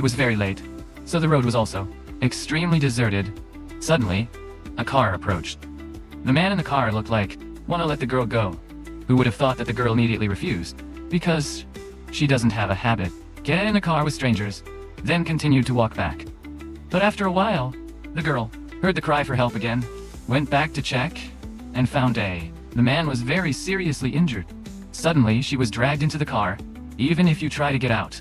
It was very late, so the road was also extremely deserted. Suddenly, a car approached. The man in the car looked like, "Wanna let the girl go." Who would have thought that the girl immediately refused, because she doesn't have a habit. Get in a car with strangers, then continued to walk back. But after a while, the girl heard the cry for help again, went back to check, and found the man was very seriously injured. Suddenly, she was dragged into the car, even if you try to get out.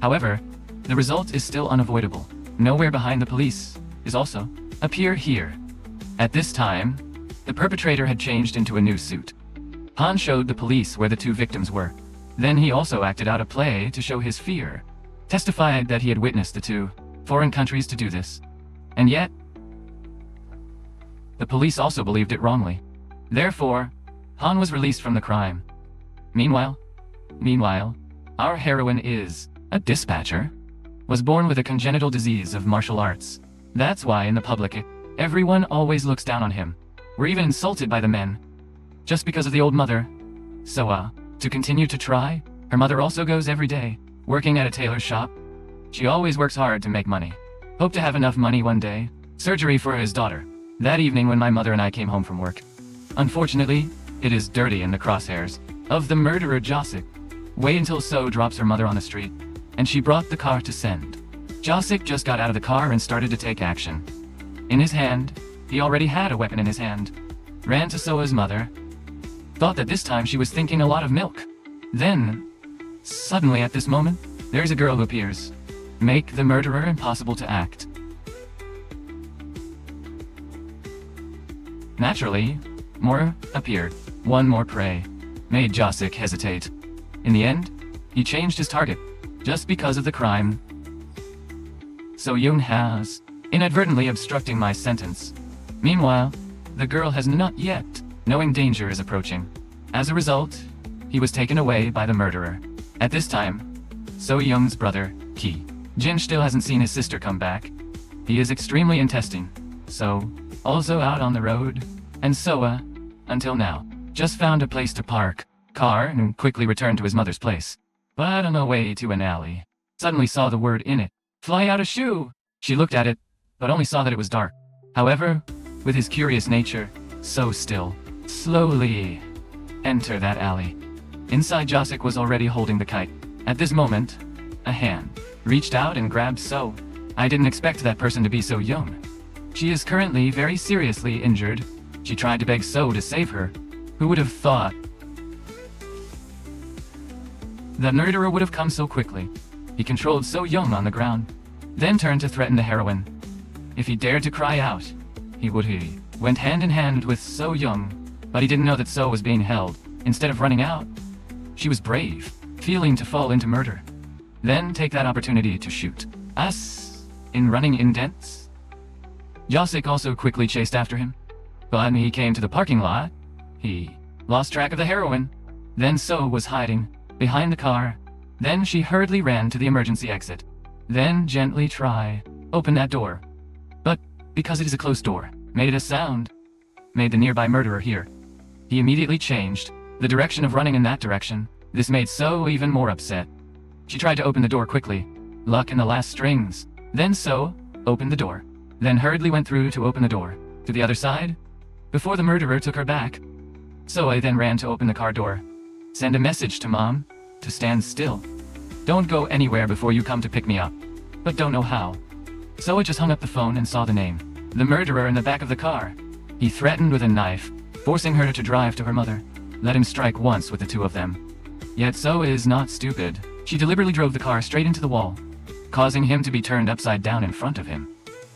However, the result is still unavoidable. Nowhere behind the police is also appear here. At this time, the perpetrator had changed into a new suit. Han showed the police where the two victims were. Then he also acted out a play to show his fear, testified that he had witnessed the two foreign countries to do this. And yet, the police also believed it wrongly. Therefore, Han was released from the crime. Meanwhile, our heroine is a dispatcher, was born with a congenital disease of martial arts. That's why in the public, everyone always looks down on him. We're even insulted by the men, just because of the old mother. So, to continue to try, her mother also goes every day, working at a tailor's shop. She always works hard to make money. Hope to have enough money one day. Surgery for his daughter. That evening when my mother and I came home from work. Unfortunately, it is dirty in the crosshairs of the murderer Josik. Wait until So drops her mother on the street, and she brought the car to send. Josik just got out of the car and started to take action. In his hand, he already had a weapon in his hand. Ran to Soa's mother. Thought that this time she was thinking a lot of milk. Then, suddenly at this moment, there's a girl who appears. Make the murderer impossible to act. Naturally, more appeared. One more prey. Made Josik hesitate. In the end, he changed his target, just because of the crime. So Yoon has inadvertently obstructing my sentence. Meanwhile, the girl has not yet, knowing danger is approaching. As a result, he was taken away by the murderer. At this time, So Young's brother, Ki Jin, still hasn't seen his sister come back. He is extremely intesting. So, also out on the road, and Soa, until now, just found a place to park car and quickly returned to his mother's place. But on the way to an alley, suddenly saw the word in it, "Fly out a shoe." She looked at it, but only saw that it was dark. However, with his curious nature, So still, slowly, enter that alley. Inside, Josik was already holding the kite. At this moment, a hand reached out and grabbed So. I didn't expect that person to be so young. She is currently very seriously injured. She tried to beg So to save her. Who would have thought the murderer would have come so quickly? He controlled So Young on the ground, then turned to threaten the heroine. If he dared to cry out, he went hand in hand with So Young, but he didn't know that So was being held. Instead of running out, she was brave, feeling to fall into murder. Then take that opportunity to shoot us in running indents. Josik also quickly chased after him, but when he came to the parking lot, he lost track of the heroine. Then So was hiding behind the car. Then she hurriedly ran to the emergency exit. Then gently open that door. But because it is a closed door, made a sound. Made the nearby murderer hear. He immediately changed the direction of running in that direction. This made So even more upset. She tried to open the door quickly. Luck in the last strings. Then So opened the door. Then hurriedly went through to open the door to the other side before the murderer took her back. So I then ran to open the car door. Send a message to Mom to stand still. Don't go anywhere before you come to pick me up. But don't know how. So I just hung up the phone and saw the name. The murderer in the back of the car. He threatened with a knife, forcing her to drive to her mother. Let him strike once with the two of them. Yet So is not stupid. She deliberately drove the car straight into the wall, causing him to be turned upside down in front of him.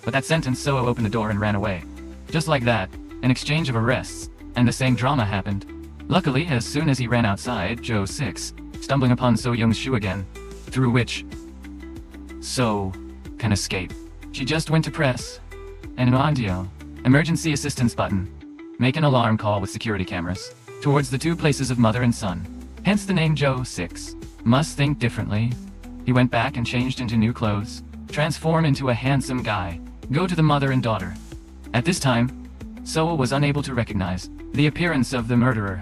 With that sentence, So opened the door and ran away. Just like that, an exchange of arrests, and the same drama happened. Luckily, as soon as he ran outside, Joe 6, stumbling upon So Young's shoe again, through which So can escape. She just went to press an audio emergency assistance button, make an alarm call with security cameras towards the two places of mother and son. Hence the name Joe 6. Must think differently. He went back and changed into new clothes, transform into a handsome guy, go to the mother and daughter. At this time, So was unable to recognize the appearance of the murderer.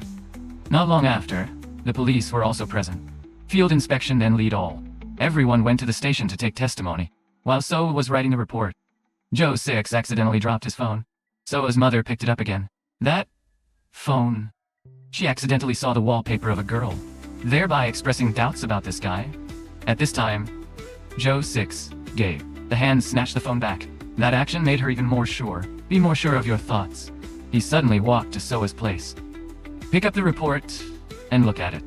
Not long after, the police were also present. Field inspection then lead all Everyone went to the station to take testimony, while So was writing the report. Joe 6 accidentally dropped his phone. Soa's mother picked it up again. That phone. She accidentally saw the wallpaper of a girl, thereby expressing doubts about this guy. At this time, Joe 6 gave. The hand snatched the phone back. That action made her even more sure. Be more sure of your thoughts. He suddenly walked to Soa's place. Pick up the report and look at it.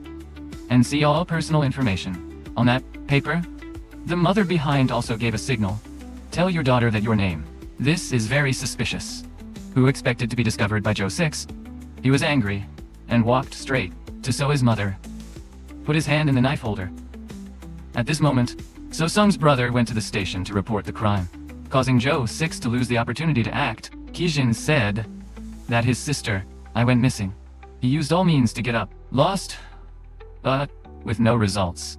And see all personal information. On that paper, the mother behind also gave a signal. Tell your daughter that your name. This is very suspicious. Who expected to be discovered by Joe 6? He was angry and walked straight to Soa's mother. Put his hand in the knife holder. At this moment, So Sung's brother went to the station to report the crime, causing Joe 6 to lose the opportunity to act. Kijin said that his sister, I went missing. He used all means to get up, lost, but with no results.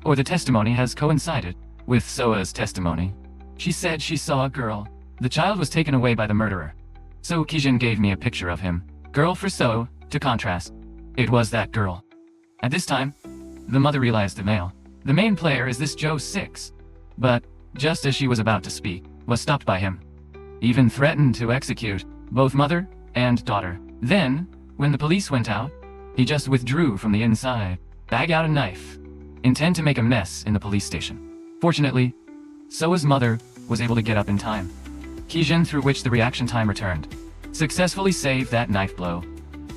Or the testimony has coincided with Soa's testimony. She said she saw a girl. The child was taken away by the murderer. So Kijin gave me a picture of him. Girl for So, to contrast. It was that girl. At this time, the mother realized the male. The main player is this Joe 6. But, just as she was about to speak, was stopped by him. Even threatened to execute both mother and daughter. Then, when the police went out, he just withdrew from the inside, bag out a knife, intent to make a mess in the police station. Fortunately, Soa's mother was able to get up in time. Kijin, through which the reaction time returned, successfully saved that knife blow.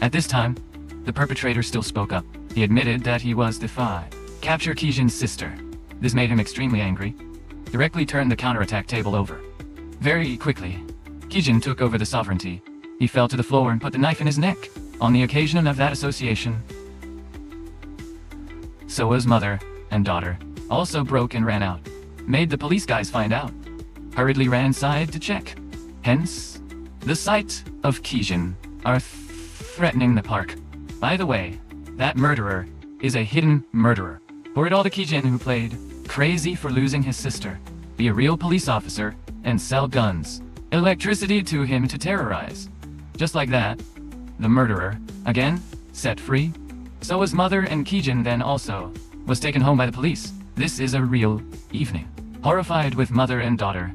At this time, the perpetrator still spoke up. He admitted that he was defied. Capture Kijin's sister. This made him extremely angry. Directly turned the counterattack table over. Very quickly, Kijin took over the sovereignty. He fell to the floor and put the knife in his neck. On the occasion of that association, Soa's mother and daughter also broke and ran out. Made the police guys find out. Hurriedly ran inside to check. Hence, the sight of Kijin are threatening the park. By the way, that murderer is a hidden murderer. For it all to Kijin, who played crazy for losing his sister, be a real police officer, and sell guns, electricity to him to terrorize. Just like that, the murderer, again, set free. Soa's mother and Kijin then also was taken home by the police. This is a real evening. Horrified with mother and daughter.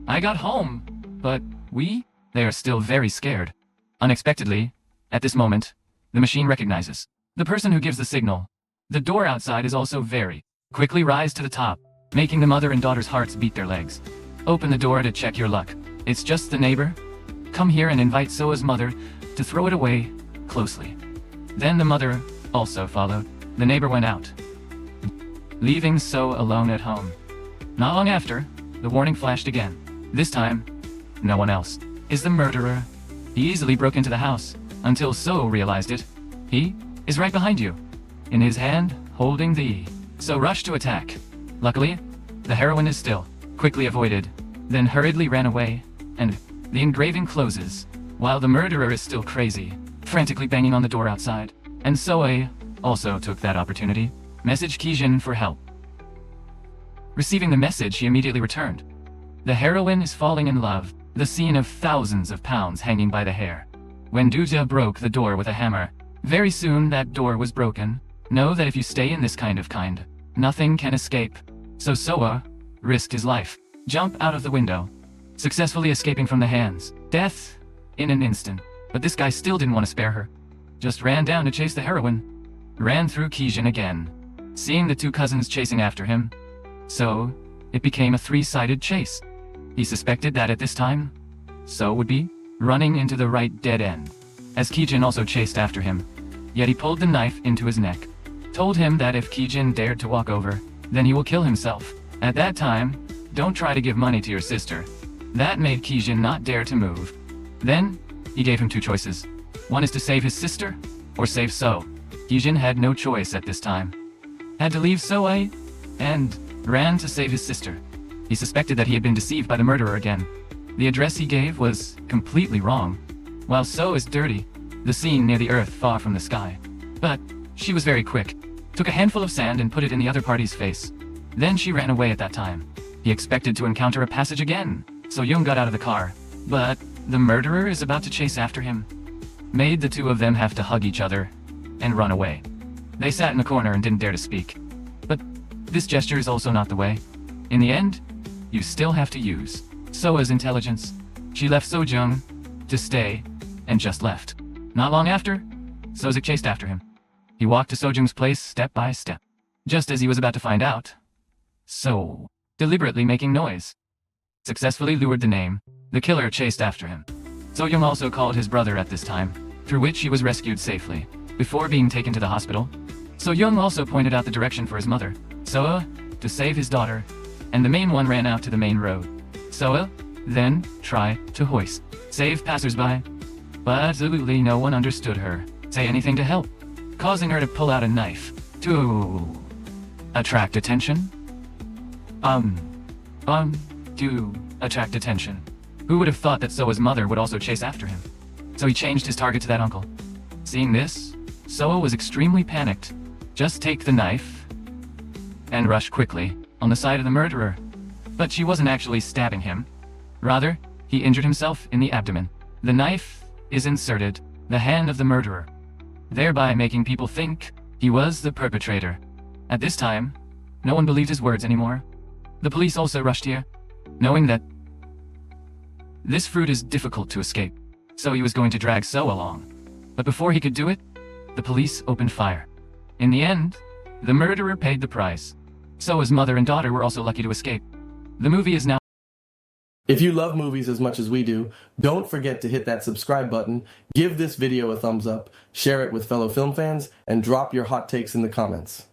I got home, but they are still very scared. Unexpectedly, at this moment, the machine recognizes the person who gives the signal. The door outside is also very quickly rise to the top, making the mother and daughter's hearts beat their legs. Open the door to check your luck. It's just the neighbor. Come here and invite Soa's mother to throw it away closely. Then the mother also followed. The neighbor went out, leaving So alone at home. Not long after, the warning flashed again. This time, no one else is the murderer. He easily broke into the house, until So realized it. He is right behind you, in his hand, holding the So rushed to attack. Luckily, the heroine is still quickly avoided, then hurriedly ran away, and the engraving closes, while the murderer is still crazy, frantically banging on the door outside. And Soe also took that opportunity. Message Kijin for help. Receiving the message, he immediately returned. The heroine is falling in love. The scene of thousands of pounds hanging by the hair. When Duja broke the door with a hammer, very soon that door was broken. Know that if you stay in this kind, nothing can escape. So Soa risked his life. Jump out of the window, successfully escaping from the hands. Death in an instant. But this guy still didn't want to spare her. Just ran down to chase the heroine. Ran through Kijin again, seeing the two cousins chasing after him. So, it became a three-sided chase. He suspected that at this time, So would be running into the right dead end, as Kijin also chased after him. Yet he pulled the knife into his neck. Told him that if Kijin dared to walk over, then he will kill himself. At that time, don't try to give money to your sister. That made Kijin not dare to move. Then, he gave him two choices. One is to save his sister, or save So. Kijin had no choice at this time. Had to leave Soe, and ran to save his sister. He suspected that he had been deceived by the murderer again. The address he gave was completely wrong. While So is dirty, the scene near the earth far from the sky. But she was very quick. Took a handful of sand and put it in the other party's face. Then she ran away at that time. He expected to encounter a passage again, so Jung got out of the car. But the murderer is about to chase after him. Made the two of them have to hug each other and run away. They sat in a corner and didn't dare to speak. But this gesture is also not the way. In the end, you still have to use Soa's intelligence. She left Sojung to stay, and just left. Not long after, Sojung chased after him. He walked to Sojung's place step by step. Just as he was about to find out, So, deliberately making noise, successfully lured the name. The killer chased after him. Sojung also called his brother at this time, through which he was rescued safely, before being taken to the hospital. Sojung also pointed out the direction for his mother, Soa, to save his daughter, and the main one ran out to the main road. Soa then tried to hoist, save passersby, but absolutely no one understood her, say anything to help, causing her to pull out a knife to attract attention. To attract attention. Who would have thought that Soa's mother would also chase after him? So he changed his target to that uncle. Seeing this, Soa was extremely panicked. Just take the knife and rush quickly on the side of the murderer. But she wasn't actually stabbing him. Rather, he injured himself in the abdomen. The knife is inserted the hand of the murderer, thereby making people think he was the perpetrator. At this time, no one believed his words anymore. The police also rushed here, knowing that this fruit is difficult to escape, so he was going to drag Soa along. But before he could do it, the police opened fire. In the end, the murderer paid the price. Soa's mother and daughter were also lucky to escape. The movie is now... If you love movies as much as we do, don't forget to hit that subscribe button, give this video a thumbs up, share it with fellow film fans, and drop your hot takes in the comments.